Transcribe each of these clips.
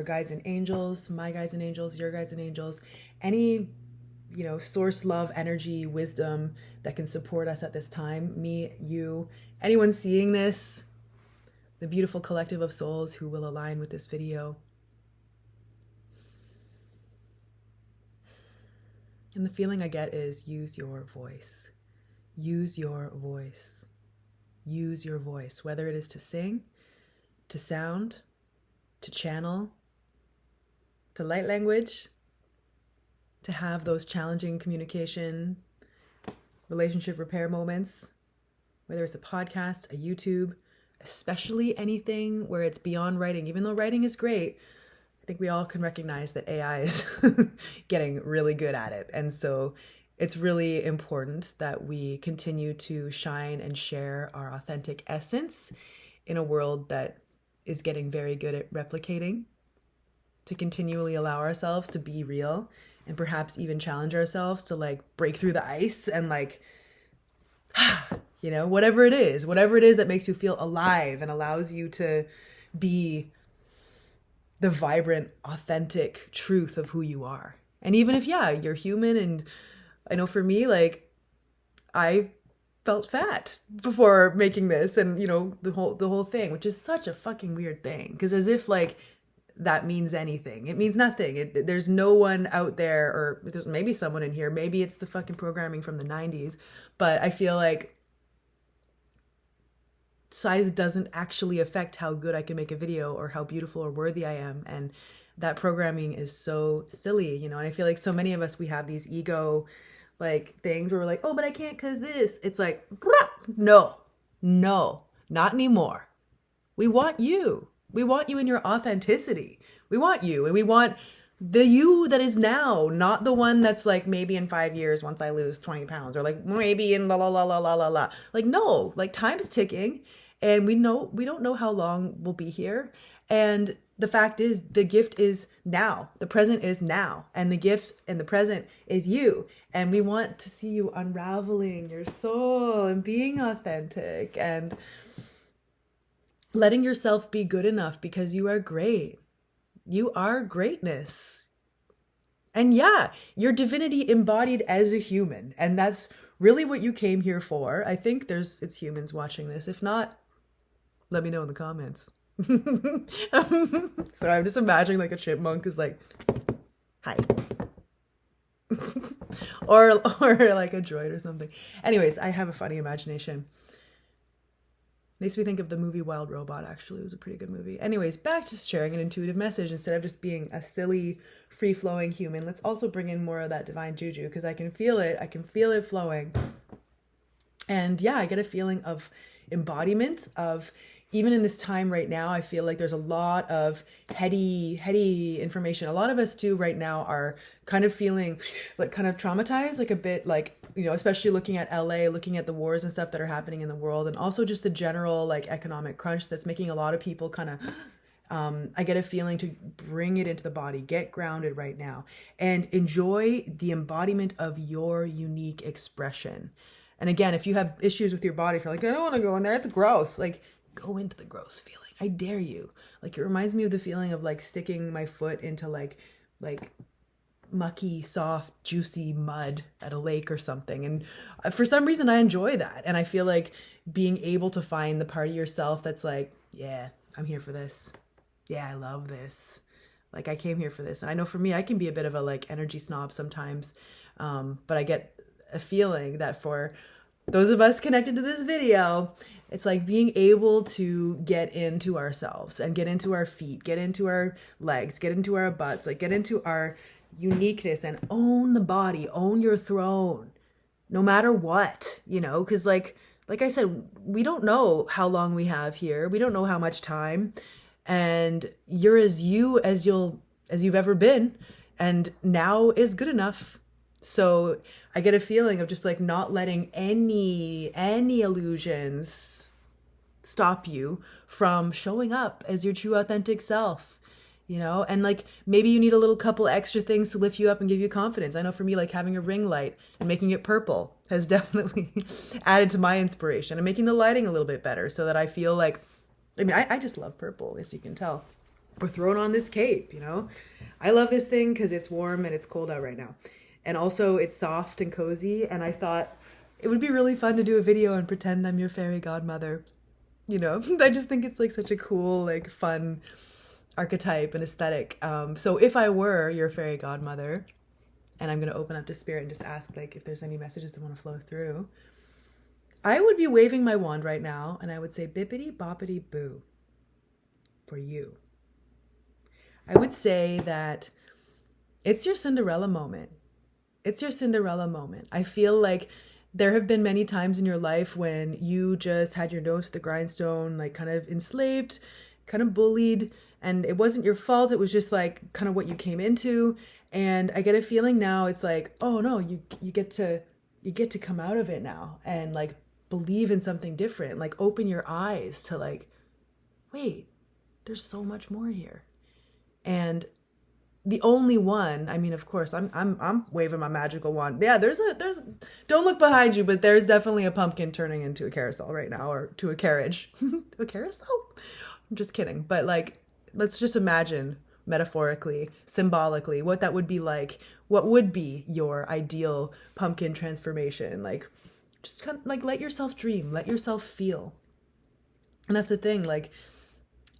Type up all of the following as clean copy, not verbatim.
guides and angels, my guides and angels, your guides and angels, any, source, love, energy, wisdom that can support us at this time. Me, you, anyone seeing this, the beautiful collective of souls who will align with this video. And the feeling I get is use your voice. Use your voice. Use your voice, whether it is to sing, to sound, to channel, to light language, to have those challenging communication, relationship repair moments, whether it's a podcast, a YouTube, especially anything where it's beyond writing. Even though writing is great, I think we all can recognize that AI is getting really good at it. And so it's really important that we continue to shine and share our authentic essence in a world that is getting very good at replicating, to continually allow ourselves to be real and perhaps even challenge ourselves to break through the ice and whatever it is that makes you feel alive and allows you to be the vibrant, authentic truth of who you are. And even if, you're human, and I know for me, I felt fat before making this, and the whole thing, which is such a fucking weird thing, because as if that means anything. It means nothing. There's no one out there, or there's maybe someone in here, maybe it's the fucking programming from the 90s, but I feel like size doesn't actually affect how good I can make a video or how beautiful or worthy I am. And that programming is so silly, and I feel like so many of us, we have these ego things where we're like, oh, but I can't because this. It's no, not anymore. We want you. We want you in your authenticity. We want you, and we want the you that is now, not the one that's maybe in 5 years once I lose 20 pounds, or maybe in la la la la la la la. No, time is ticking, and we don't know how long we'll be here. And the fact is, the gift is now. The present is now. And the gift and the present is you. And we want to see you unraveling your soul and being authentic and letting yourself be good enough, because you are great. You are greatness. And your divinity embodied as a human. And that's really what you came here for. I think it's humans watching this. If not, let me know in the comments. So I'm just imagining a chipmunk is hi. or a droid or something. Anyways, I have a funny imagination. Makes me think of the movie Wild Robot, actually. It was a pretty good movie. Anyways, back to sharing an intuitive message instead of just being a silly, free-flowing human. Let's also bring in more of that divine juju, because I can feel it. I can feel it flowing. And I get a feeling of embodiment of, even in this time right now, I feel like there's a lot of heady information. A lot of us too right now are kind of feeling kind of traumatized, a bit especially looking at LA, looking at the wars and stuff that are happening in the world. And also just the general economic crunch that's making a lot of people kind of, I get a feeling to bring it into the body, get grounded right now, and enjoy the embodiment of your unique expression. And again, if you have issues with your body, if you're I don't want to go in there, it's gross. Go into the gross feeling. I dare you. It reminds me of the feeling of sticking my foot into mucky, soft, juicy mud at a lake or something. And for some reason I enjoy that. And I feel being able to find the part of yourself that's yeah, I'm here for this. Yeah, I love this. I came here for this. And I know for me, I can be a bit of a energy snob sometimes. But I get a feeling that for those of us connected to this video, it's being able to get into ourselves and get into our feet, get into our legs, get into our butts, get into our uniqueness and own the body, own your throne, no matter what, because like I said, we don't know how long we have here. We don't know how much time, and you're as you as you've ever been, and now is good enough. So I get a feeling of just not letting any illusions stop you from showing up as your true authentic self, and maybe you need a little couple extra things to lift you up and give you confidence. I know for me, having a ring light and making it purple has definitely added to my inspiration, and making the lighting a little bit better so that I feel I just love purple, as you can tell. or throwing on this cape, you know? I love this thing because it's warm and it's cold out right now. And also it's soft and cozy. And I thought it would be really fun to do a video and pretend I'm your fairy godmother. You know, I just think it's like such a cool, like fun archetype and aesthetic. So if I were your fairy godmother, and I'm going to open up to spirit and just ask like if there's any messages that want to flow through, I would be waving my wand right now and I would say bippity boppity boo for you. I would say that it's your Cinderella moment. It's your Cinderella moment. I feel like there have been many times in your life when you just had your nose to the grindstone, like kind of enslaved, kind of bullied, and it wasn't your fault. It was just like kind of what you came into. And I get a feeling now it's like, oh no, you get to come out of it now and like believe in something different. Like open your eyes to like, wait, there's so much more here. And the only one, I mean, of course, I'm waving my magical wand. Yeah, there's don't look behind you, but there's definitely a pumpkin turning into a carousel right now, or to a carriage. To a carousel? I'm just kidding. But like, let's just imagine metaphorically, symbolically, what that would be like. What would be your ideal pumpkin transformation? Like, just kind of like let yourself dream, let yourself feel. And that's the thing, like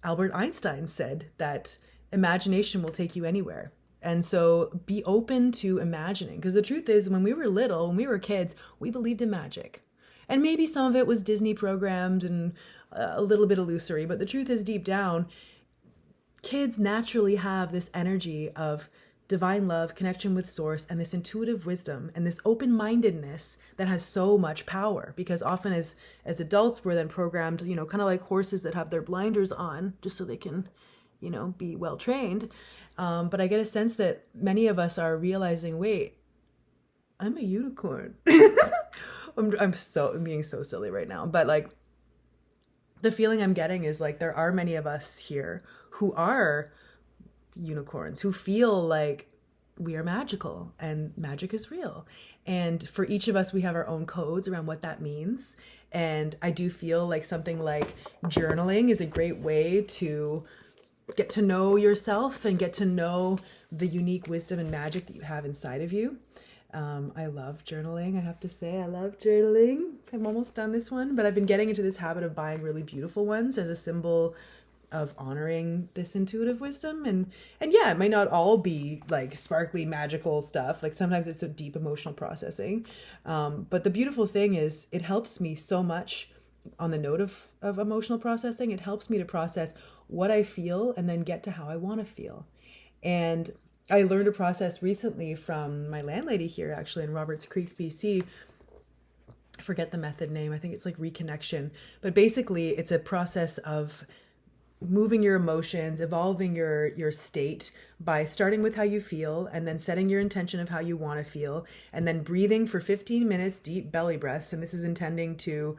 Albert Einstein said that imagination will take you anywhere. And so be open to imagining, because the truth is when we were little, when we were kids, we believed in magic. And maybe some of it was Disney programmed and a little bit illusory, but the truth is deep down, kids naturally have this energy of divine love, connection with source, and this intuitive wisdom and this open-mindedness that has so much power, because often as adults, we're then programmed, you know, kind of like horses that have their blinders on just so they can, you know, be well trained. But I get a sense that many of us are realizing, wait, I'm a unicorn. I'm being so silly right now. But like the feeling I'm getting is like there are many of us here who are unicorns, who feel like we are magical and magic is real. And for each of us, we have our own codes around what that means. And I do feel like something like journaling is a great way to get to know yourself and get to know the unique wisdom and magic that you have inside of you. I love journaling. I have to say, I love journaling. I'm almost done this one, but I've been getting into this habit of buying really beautiful ones as a symbol of honoring this intuitive wisdom. And yeah, it might not all be like sparkly, magical stuff. Like sometimes it's a deep emotional processing. But the beautiful thing is it helps me so much on the note of emotional processing. It helps me to process what I feel and then get to how I want to feel. And I learned a process recently from my landlady here, actually in Roberts Creek, BC. I forget the method name. I think it's like reconnection. But basically, it's a process of moving your emotions, evolving your state by starting with how you feel and then setting your intention of how you want to feel and then breathing for 15 minutes, deep belly breaths. And this is intending to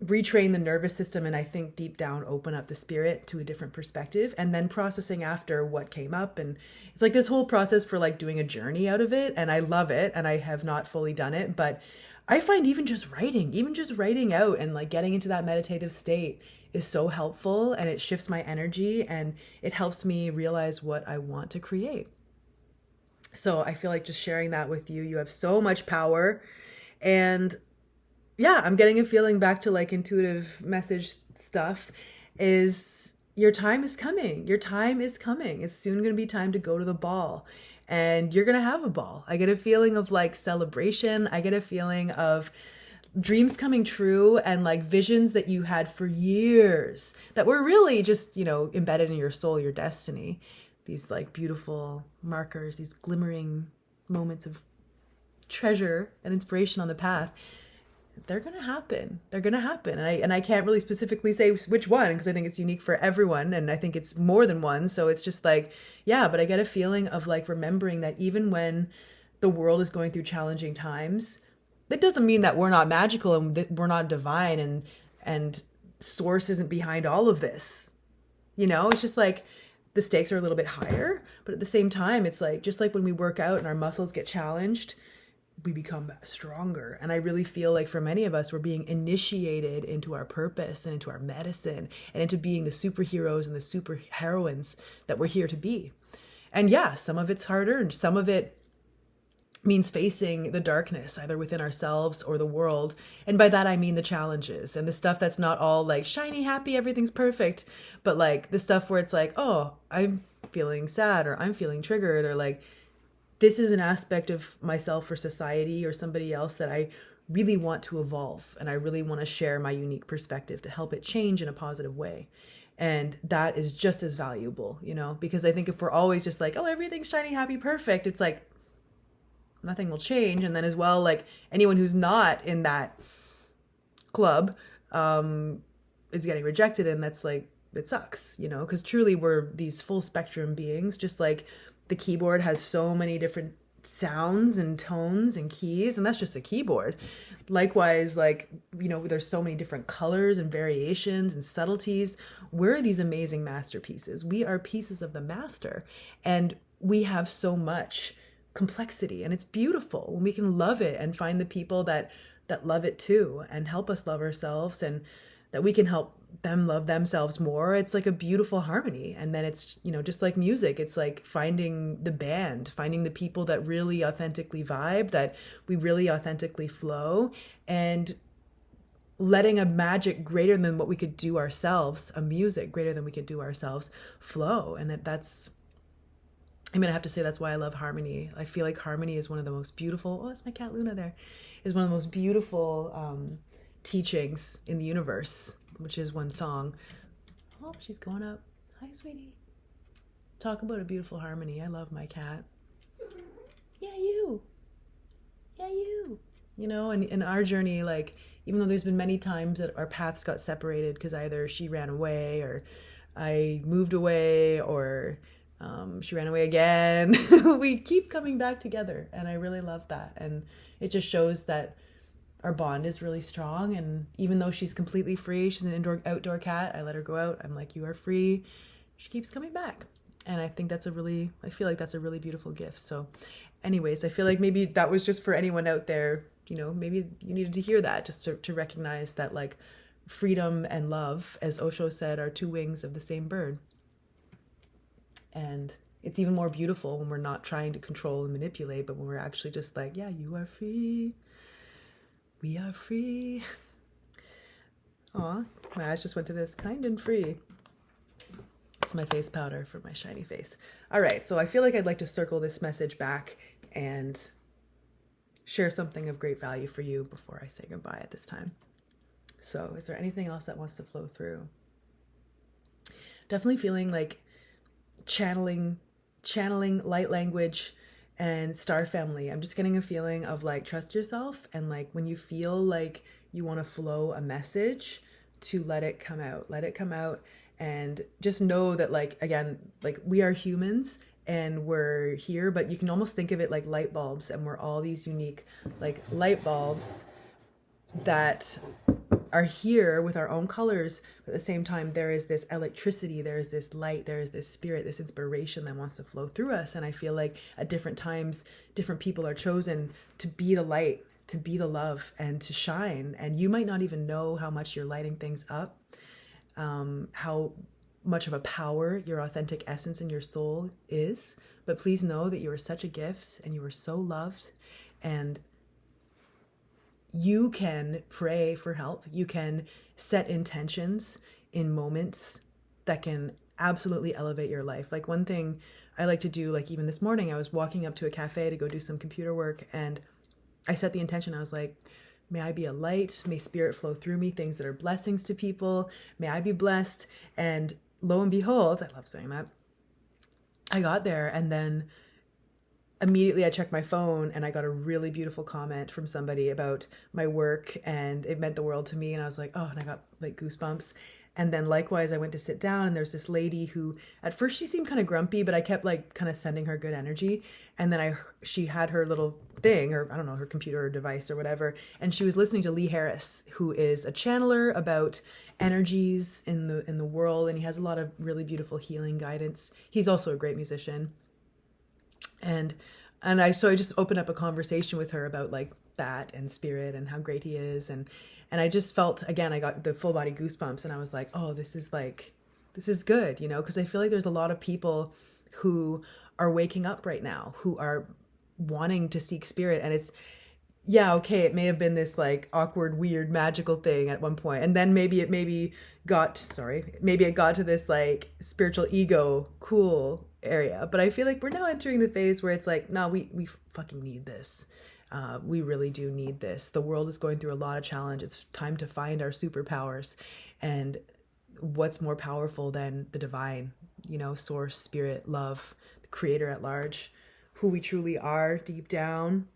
retrain the nervous system and I think deep down open up the spirit to a different perspective, and then processing after what came up. And it's like this whole process for like doing a journey out of it, and I love it, and I have not fully done it, but I find even just writing out and like getting into that meditative state is so helpful, and it shifts my energy and it helps me realize what I want to create. So I feel like just sharing that with you, you have so much power. And yeah, I'm getting a feeling back to like intuitive message stuff is your time is coming. Your time is coming. It's soon going to be time to go to the ball, and you're going to have a ball. I get a feeling of like celebration. I get a feeling of dreams coming true and like visions that you had for years that were really just, you know, embedded in your soul, your destiny. These like beautiful markers, these glimmering moments of treasure and inspiration on the path. They're going to happen. They're going to happen. And I can't really specifically say which one, because I think it's unique for everyone. And I think it's more than one. So it's just like, yeah, but I get a feeling of like remembering that even when the world is going through challenging times, that doesn't mean that we're not magical and that we're not divine and source isn't behind all of this. You know, it's just like the stakes are a little bit higher, but at the same time, it's like, just like when we work out and our muscles get challenged, we become stronger. And I really feel like for many of us, we're being initiated into our purpose and into our medicine and into being the superheroes and the super heroines that we're here to be. And yeah, some of it's harder and some of it means facing the darkness either within ourselves or the world. And by that I mean the challenges and the stuff that's not all like shiny, happy, everything's perfect, but like the stuff where it's like, oh, I'm feeling sad, or I'm feeling triggered, or like this is an aspect of myself or society or somebody else that I really want to evolve, and I really want to share my unique perspective to help it change in a positive way. And that is just as valuable, you know, because I think if we're always just like, oh, everything's shiny, happy, perfect, it's like nothing will change. And then as well, like anyone who's not in that club is getting rejected, and that's like, it sucks, you know, because truly we're these full spectrum beings, just like the keyboard has so many different sounds and tones and keys, and that's just a keyboard. Likewise, like, you know, there's so many different colors and variations and subtleties. We're these amazing masterpieces. We are pieces of the master, and we have so much complexity, and it's beautiful when we can love it and find the people that love it too and help us love ourselves, and that we can help them love themselves more. It's like a beautiful harmony. And then it's, you know, just like music, it's like finding the band, finding the people that really authentically vibe, that we really authentically flow, and letting a magic greater than what we could do ourselves, a music greater than we could do ourselves, flow. And that's, I mean, I have to say that's why I love harmony. I feel like harmony is one of the most beautiful, oh, that's my cat Luna there, is one of the most beautiful teachings in the universe, which is one song. Oh, she's going up. Hi, sweetie. Talk about a beautiful harmony. I love my cat. Yeah, you. Yeah, you. You know, and in our journey, like, even though there's been many times that our paths got separated because either she ran away or I moved away, or she ran away again, we keep coming back together. And I really love that. And it just shows that our bond is really strong. And even though she's completely free, she's an outdoor cat, I let her go out, I'm like, you are free, she keeps coming back. And I think I feel like that's a really beautiful gift. So anyways, I feel like maybe that was just for anyone out there, you know, maybe you needed to hear that, just to recognize that, like, freedom and love, as Osho said, are two wings of the same bird. And it's even more beautiful when we're not trying to control and manipulate, but when we're actually just like, yeah, you are free, we are free. Aw, my eyes just went to this, kind and free. It's my face powder for my shiny face. All right, so I feel like I'd like to circle this message back and share something of great value for you before I say goodbye at this time. So is there anything else that wants to flow through? Definitely feeling like channeling light language and star family. I'm just getting a feeling of like, trust yourself, and like when you feel like you want to flow a message, to let it come out, and just know that, like, again, like, we are humans and we're here, but you can almost think of it like light bulbs, and we're all these unique like light bulbs that are here with our own colors, but at the same time there is this electricity, there is this light, there is this spirit, this inspiration that wants to flow through us. And I feel like at different times different people are chosen to be the light, to be the love, and to shine. And you might not even know how much you're lighting things up, how much of a power your authentic essence and your soul is, but please know that you are such a gift and you are so loved. And you can pray for help. You can set intentions in moments that can absolutely elevate your life. Like, one thing I like to do, like even this morning, I was walking up to a cafe to go do some computer work, and I set the intention. I was like, may I be a light, may spirit flow through me, things that are blessings to people, may I be blessed. And lo and behold, I love saying that, I got there, and then immediately I checked my phone and I got a really beautiful comment from somebody about my work, and it meant the world to me. And I was like, oh, and I got like goosebumps. And then likewise, I went to sit down, and there's this lady who at first she seemed kind of grumpy, but I kept like kind of sending her good energy. And then she had her little thing, or I don't know, her computer or device or whatever. And she was listening to Lee Harris, who is a channeler about energies in the world. And he has a lot of really beautiful healing guidance. He's also a great musician. And And I just opened up a conversation with her about like that and spirit and how great he is. And I just felt, again, I got the full body goosebumps, and I was like, oh, this is good, you know, because I feel like there's a lot of people who are waking up right now, who are wanting to seek spirit. And it's, yeah, okay, it may have been this like awkward, weird, magical thing at one point, and then maybe it got to this like spiritual ego, cool area. But I feel like we're now entering the phase where it's like, no, we fucking need this. We really do need this. The world is going through a lot of challenge. It's time to find our superpowers, and what's more powerful than the divine, you know, source, spirit, love, the creator at large, who we truly are deep down.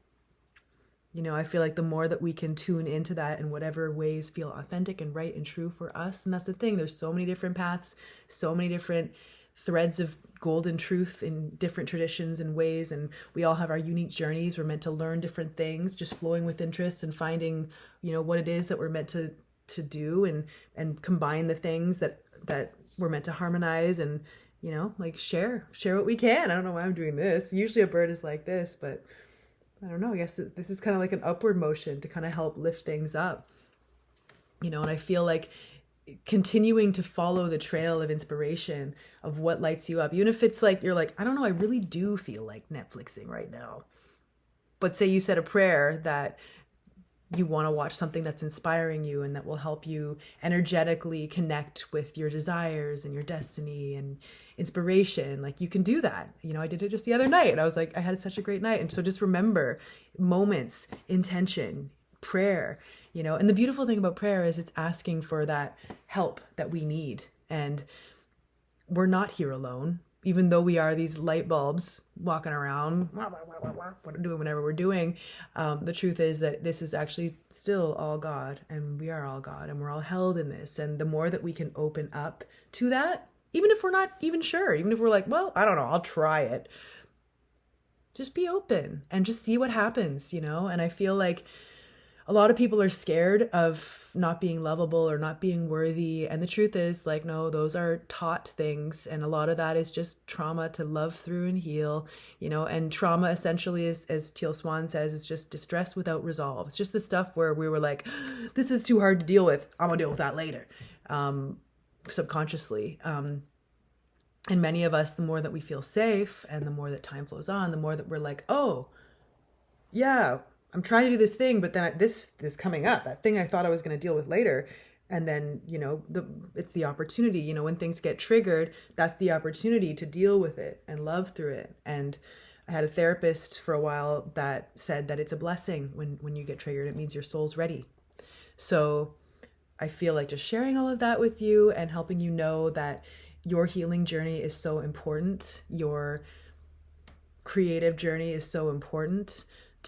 You know, I feel like the more that we can tune into that in whatever ways feel authentic and right and true for us. And that's the thing. There's so many different paths, so many different threads of golden truth in different traditions and ways. And we all have our unique journeys. We're meant to learn different things, just flowing with interest and finding, you know, what it is that we're meant to do, and combine the things that we're meant to harmonize, and, you know, like share what we can. I don't know why I'm doing this. Usually a bird is like this, but I don't know, I guess this is kind of like an upward motion to kind of help lift things up, you know. And I feel like continuing to follow the trail of inspiration of what lights you up, even if it's like, you're like, I don't know, I really do feel like Netflixing right now. But say you said a prayer that you want to watch something that's inspiring you and that will help you energetically connect with your desires and your destiny and inspiration. Like, you can do that. You know, I did it just the other night, and I was like, I had such a great night. And so just remember moments, intention, prayer, you know. And the beautiful thing about prayer is it's asking for that help that we need. And we're not here alone, even though we are these light bulbs walking around, doing whatever we're doing. The truth is that this is actually still all God, and we are all God, and we're all held in this. And the more that we can open up to that, even if we're not even sure, even if we're like, well, I don't know, I'll try it. Just be open and just see what happens, you know? And I feel like a lot of people are scared of not being lovable or not being worthy. And the truth is, like, no, those are taught things. And a lot of that is just trauma to love through and heal, you know. And trauma essentially is, as Teal Swan says, is just distress without resolve. It's just the stuff where we were like, this is too hard to deal with, I'm gonna deal with that later, subconsciously. And many of us, the more that we feel safe and the more that time flows on, the more that we're like, oh, yeah, I'm trying to do this thing, but then this is coming up, that thing I thought I was going to deal with later. And then, you know, it's the opportunity, you know, when things get triggered, that's the opportunity to deal with it and love through it. And I had a therapist for a while that said that it's a blessing when you get triggered. It means your soul's ready. So I feel like just sharing all of that with you and helping you know that your healing journey is so important. Your creative journey is so important.